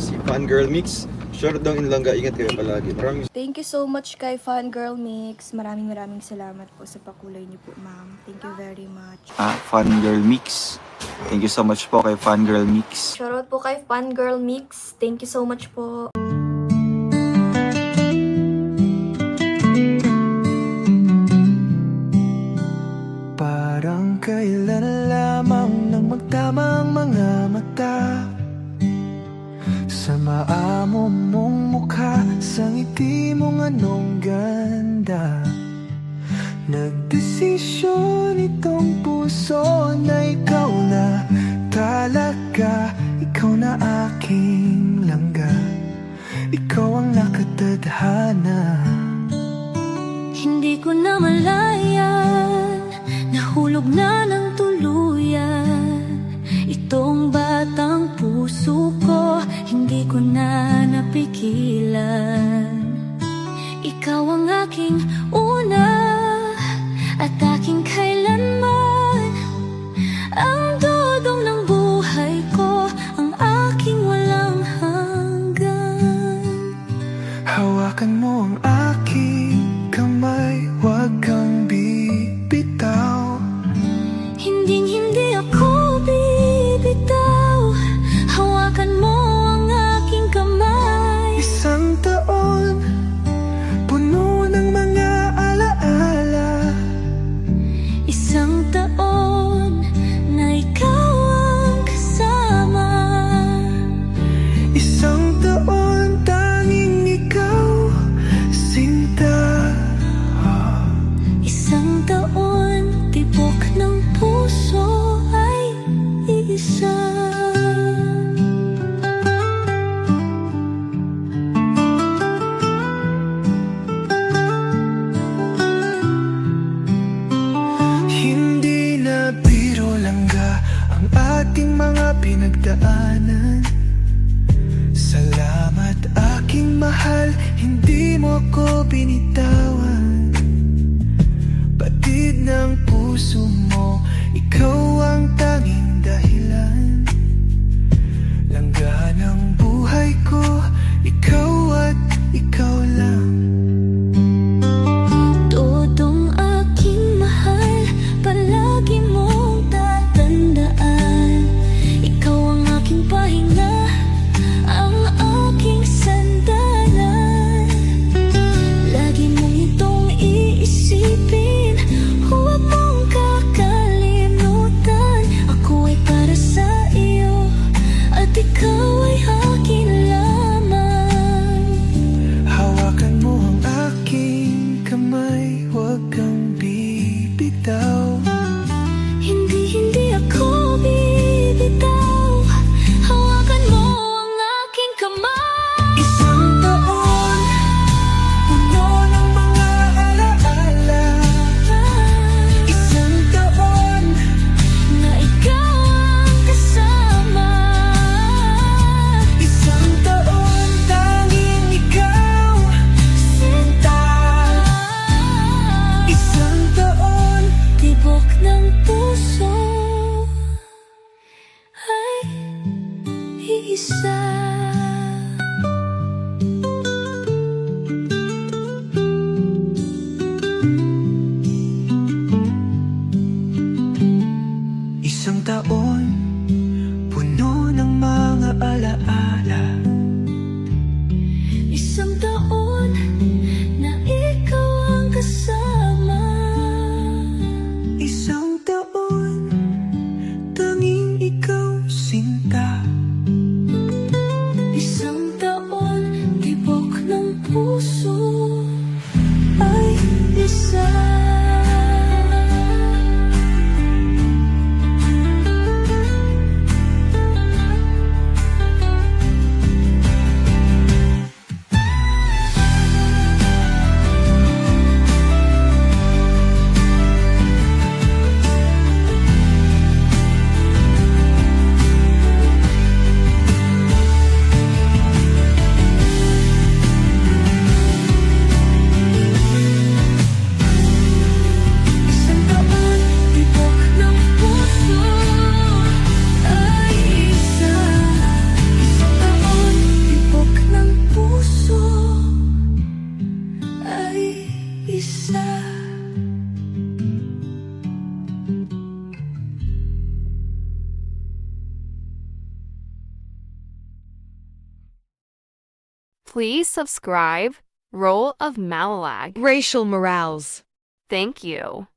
Si Fangirl Mix. Short daw in Langga. Ingat kayo palagi. Maraming Thank you so much kay Fangirl Mix. Maraming salamat po sa pakulay niyo po, ma'am. Thank you very much. Fangirl Mix. Thank you so much po kay Fangirl Mix. Shoutout po kay Fangirl Mix. Thank you so much po. Parang kailan lamang nang magtamang mga mata sa maamo mong mukha, sa ngiti mong anong ganda. Nagdesisyon itong puso na ikaw na talaga. Ikaw na aking langga, ikaw ang nakatadhana. Hindi ko na malayan, nahulog na ng tuluyan itong batang puso ko, hindi ko na napigilan. Ikaw ang aking una at aking kailanman, ang dudong ng buhay ko, ang aking walang hanggan. Hawakan mo ang aking kamay, huwag kang bibitaw. Hindi ako bibitaw, hawakan mo ang aking kamay. Isang taon, puno ng mga alaala. Isang taon na ikaw ang kasama. Isang taon, tanging ikaw, sinta. Isang taon, tibok ng puso ay isa. Hindi na biro langga ang ating mga pinagdaanan. Salamat aking mahal, hindi mo ko binitawan. Batid ng puso mo, ikaw ang tanging dahilan. Langga ng buhay ko, ikaw at ikaw lang. Todong aking mahal, palagi mong tatandaan. Ikaw ang aking pahinga, ang aking sandalan. Lagi mong itong iisipin, huwag mong kakalimutan. Ako ay para sa iyo, at ikaw ay akin lamang. Hawakan mo ang aking kamay, huwag kang bibitaw. Hindi ako bibitaw, hawakan mo ang aking kamay. Isang taon, puno ng mga alaala. Isang taon, Na ikaw ang kasama. isang taon, tanging ikaw, sinta. Isang taon, Tibok ng puso ay iisa. isang taon, puno ng mga alaala. Isang taon na ikaw ang kasama. Isang taon, tanging ikaw, sinta. isa. Please subscribe Role of Malalag. Racial Morales. Thank you.